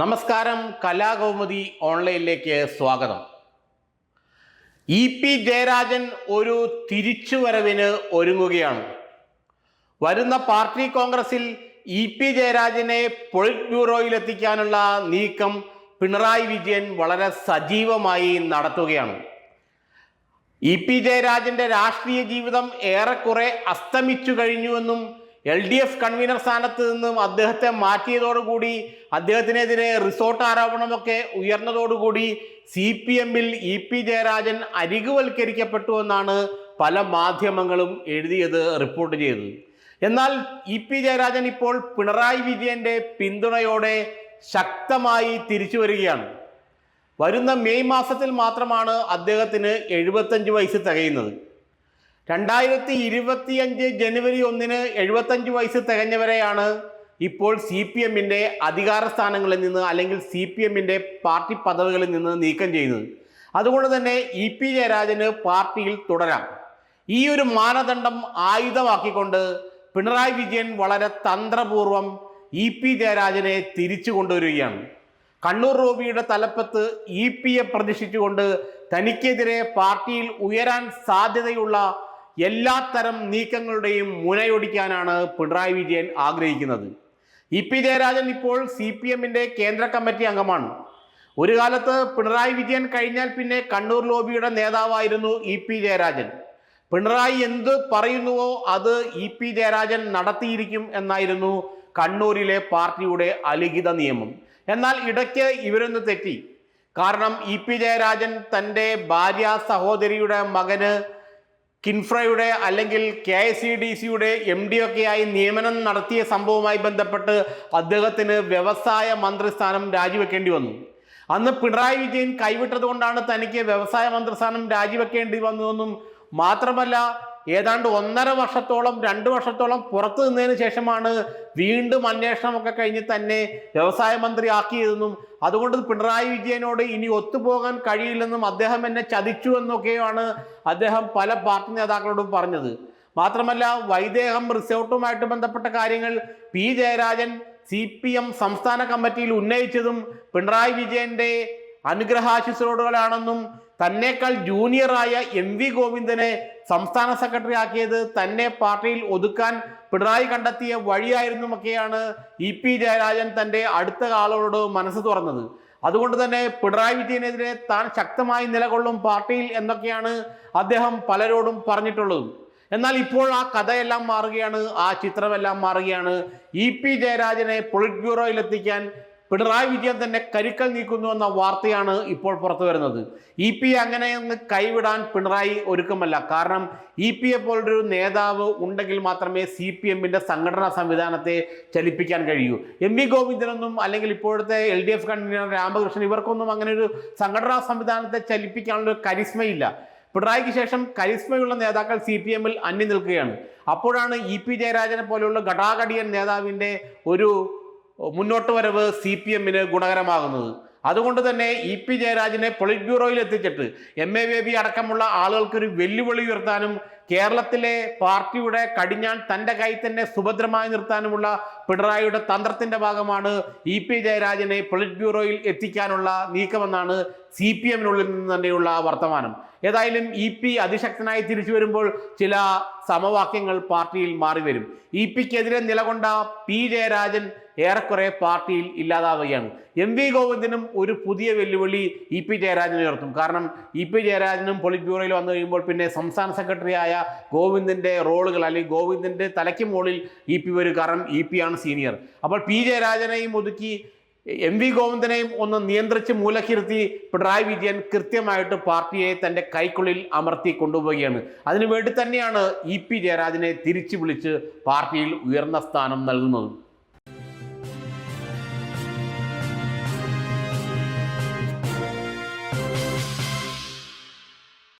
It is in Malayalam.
നമസ്കാരം. കലാകൗമുദി ഓൺലൈനിലേക്ക് സ്വാഗതം. പി ജയരാജൻ ഒരു തിരിച്ചുവരവിന് ഒരുങ്ങുകയാണ്. വരുന്ന പാർട്ടി കോൺഗ്രസിൽ പി ജയരാജനെ പൊളിറ്റ് ബ്യൂറോയിലെത്തിക്കാനുള്ള നീക്കം പിണറായി വിജയൻ വളരെ സജീവമായി നടത്തുകയാണ്. പി ജയരാജന്റെ രാഷ്ട്രീയ ജീവിതം ഏറെക്കുറെ അസ്തമിച്ചു കഴിഞ്ഞുവെന്നും LDF കൺവീനർ സ്ഥാനത്ത് നിന്നും അദ്ദേഹത്തെ മാറ്റിയതോടുകൂടി അദ്ദേഹത്തിനെതിരെ റിസോർട്ട് ആരോപണമൊക്കെ ഉയർന്നതോടുകൂടി CPM-ൽ പി ജയരാജൻ അരികുവൽക്കരിക്കപ്പെട്ടു എന്നാണ് പല മാധ്യമങ്ങളും റിപ്പോർട്ട് ചെയ്തത്. എന്നാൽ പി ജയരാജൻ ഇപ്പോൾ പിണറായി വിജയന്റെ പിന്തുണയോടെ ശക്തമായി തിരിച്ചു വരികയാണ്. വരുന്ന മെയ് മാസത്തിൽ മാത്രമാണ് അദ്ദേഹത്തിന് 75 വയസ്സ് തികയുന്നത്. 2025 ജനുവരി 1 75 വയസ്സ് തികഞ്ഞവരെയാണ് ഇപ്പോൾ CPM-ന്റെ അധികാര സ്ഥാനങ്ങളിൽ നിന്ന് അല്ലെങ്കിൽ CPM-ന്റെ പാർട്ടി പദവികളിൽ നിന്ന് നീക്കം ചെയ്യുന്നത്. അതുകൊണ്ട് തന്നെ പി ജയരാജന് പാർട്ടിയിൽ തുടരാം. ഈ ഒരു മാനദണ്ഡം ആയുധമാക്കിക്കൊണ്ട് പിണറായി വിജയൻ വളരെ തന്ത്രപൂർവം പി ജയരാജനെ തിരിച്ചു കൊണ്ടുവരികയാണ്. കണ്ണൂർ റോബിയുടെ തലപ്പത്ത് പിയെ പ്രതിഷ്ഠിച്ചുകൊണ്ട് തനിക്കെതിരെ പാർട്ടിയിൽ ഉയരാൻ സാധ്യതയുള്ള എല്ലാത്തരം നീക്കങ്ങളുടെയും മുനയൊടിക്കാനാണ് പിണറായി വിജയൻ ആഗ്രഹിക്കുന്നത്. പി ജയരാജൻ ഇപ്പോൾ CPM-ന്റെ കേന്ദ്ര കമ്മിറ്റി അംഗമാണ്. ഒരു കാലത്ത് പിണറായി വിജയൻ കഴിഞ്ഞാൽ പിന്നെ കണ്ണൂർ ലോബിയുടെ നേതാവായിരുന്നു പി ജയരാജൻ. പിണറായി എന്ത് പറയുന്നുവോ അത് പി ജയരാജൻ നടത്തിയിരിക്കും എന്നായിരുന്നു കണ്ണൂരിലെ പാർട്ടിയുടെ അലിഖിത നിയമം. എന്നാൽ ഇടയ്ക്ക് ഇവരൊന്ന് തെറ്റി. കാരണം പി ജയരാജൻ തൻ്റെ ഭാര്യ സഹോദരിയുടെ മകന് കിൻഫ്രയുടെ അല്ലെങ്കിൽ KICDCയുടെ MD ഒക്കെയായി നിയമനം നടത്തിയ സംഭവവുമായി ബന്ധപ്പെട്ട് അദ്ദേഹത്തിന് വ്യവസായ മന്ത്രിസ്ഥാനം രാജിവെക്കേണ്ടി വന്നു. അന്ന് പിണറായി വിജയൻ കൈവിട്ടത് കൊണ്ടാണ് തനിക്ക് വ്യവസായ മന്ത്രിസ്ഥാനം രാജിവെക്കേണ്ടി വന്നതെന്നും മാത്രമല്ല ഏതാണ്ട് 1.5 വർഷത്തോളം 2 വർഷത്തോളം പുറത്തു നിന്നതിന് ശേഷമാണ് വീണ്ടും അന്വേഷണമൊക്കെ കഴിഞ്ഞ് തന്നെ വ്യവസായ മന്ത്രി ആക്കിയതെന്നും അതുകൊണ്ട് പിണറായി വിജയനോട് ഇനി ഒത്തുപോകാൻ കഴിയില്ലെന്നും അദ്ദേഹം എന്നെ ചതിച്ചു എന്നൊക്കെയാണ് അദ്ദേഹം പല പാർട്ടി നേതാക്കളോടും പറഞ്ഞത്. മാത്രമല്ല വൈദേഹം റിസോർട്ടുമായിട്ട് ബന്ധപ്പെട്ട കാര്യങ്ങൾ പി ജയരാജൻ CPM സംസ്ഥാന കമ്മിറ്റിയിൽ ഉന്നയിച്ചതും പിണറായി വിജയന്റെ അനുഗ്രഹാശിസ്സോടുകളാണെന്നും തന്നേക്കാൾ ജൂനിയറായ MV ഗോവിന്ദനെ സംസ്ഥാന സെക്രട്ടറി ആക്കിയത് തന്നെ പാർട്ടിയിൽ ഒതുക്കാൻ പിണറായി കണ്ടെത്തിയ വഴിയായിരുന്നുമൊക്കെയാണ് പി ജയരാജൻ തൻ്റെ അടുത്ത ആളോട് മനസ്സ് തുറന്നത്. അതുകൊണ്ട് തന്നെ പിണറായി വിജയനെതിരെ താൻ ശക്തമായി നിലകൊള്ളും പാർട്ടിയിൽ എന്നൊക്കെയാണ് അദ്ദേഹം പലരോടും പറഞ്ഞിട്ടുള്ളത്. എന്നാൽ ഇപ്പോൾ ആ കഥയെല്ലാം മാറുകയാണ്, ആ ചിത്രമെല്ലാം മാറുകയാണ്. പി ജയരാജനെ പൊളിറ്റ് ബ്യൂറോയിലെത്തിക്കാൻ പിണറായി വിജയൻ തന്നെ കരുക്കൾ നീക്കുന്നു എന്ന വാർത്തയാണ് ഇപ്പോൾ പുറത്തു വരുന്നത്. പി അങ്ങനെയൊന്ന് കൈവിടാൻ പിണറായി ഒരുക്കമല്ല. കാരണം പിയെ പോലൊരു നേതാവ് ഉണ്ടെങ്കിൽ മാത്രമേ CPM-ന്റെ സംഘടനാ സംവിധാനത്തെ ചലിപ്പിക്കാൻ കഴിയൂ. MV ഗോവിന്ദനൊന്നും അല്ലെങ്കിൽ ഇപ്പോഴത്തെ LDF കൺവീനർ രാമകൃഷ്ണൻ ഇവർക്കൊന്നും അങ്ങനെ ഒരു സംഘടനാ സംവിധാനത്തെ ചലിപ്പിക്കാനുള്ള കരിസ്മയില്ല. പിണറായിക്ക് ശേഷം കരിസ്മയുള്ള നേതാക്കൾ CPM-ൽ അന്യം നിൽക്കുകയാണ്. അപ്പോഴാണ് പി ജയരാജനെ പോലെയുള്ള ഘടാഘടിയൻ നേതാവിൻ്റെ ഒരു മുന്നോട്ട് വരവ് CPM-ന് ഗുണകരമാകുന്നത്. അതുകൊണ്ട് തന്നെ പി ജയരാജനെ പൊളിറ്റ് ബ്യൂറോയിൽ എത്തിച്ചിട്ട് MA ബേബി അടക്കമുള്ള ആളുകൾക്കൊരു വെല്ലുവിളി ഉയർത്താനും കേരളത്തിലെ പാർട്ടിയുടെ കടിഞ്ഞാൺ തൻ്റെ കയ്യിൽ തന്നെ സുഭദ്രമായി നിർത്താനുമുള്ള പിണറായിയുടെ തന്ത്രത്തിൻ്റെ ഭാഗമാണ് പി ജയരാജനെ പൊളിറ്റ് ബ്യൂറോയിൽ എത്തിക്കാനുള്ള നീക്കമെന്നാണ് CPM-നുള്ളിൽ നിന്ന് തന്നെയുള്ള വർത്തമാനം. ഏതായാലും പി അതിശക്തനായി തിരിച്ചു വരുമ്പോൾ ചില സമവാക്യങ്ങൾ പാർട്ടിയിൽ മാറി വരും. പിക്കെതിരെ നിലകൊണ്ട പി ജയരാജൻ ഏറെക്കുറെ പാർട്ടിയിൽ ഇല്ലാതാവുകയാണ്. MV ഗോവിന്ദനും ഒരു പുതിയ വെല്ലുവിളി പി ജയരാജൻ ഉയർത്തും. കാരണം പി ജയരാജനും പൊളിറ്റ് ബ്യൂറോയിൽ വന്നു കഴിയുമ്പോൾ പിന്നെ സംസ്ഥാന സെക്രട്ടറിയായ ഗോവിന്ദൻ്റെ റോളുകൾ അല്ലെങ്കിൽ ഗോവിന്ദൻ്റെ തലയ്ക്ക് മുകളിൽ പി വരും. കാരണം പി ആണ് സീനിയർ. അപ്പോൾ പി ജയരാജനെയും ഒതുക്കി MV ഗോവിന്ദനെയും ഒന്ന് നിയന്ത്രിച്ച് മൂലക്കിരുത്തി പിണറായി വിജയൻ കൃത്യമായിട്ട് പാർട്ടിയെ തൻ്റെ കൈക്കുള്ളിൽ അമർത്തി കൊണ്ടുപോവുകയാണ്. അതിനുവേണ്ടി തന്നെയാണ് പി ജയരാജനെ തിരിച്ചു വിളിച്ച് പാർട്ടിയിൽ ഉയർന്ന സ്ഥാനം നൽകുന്നത്.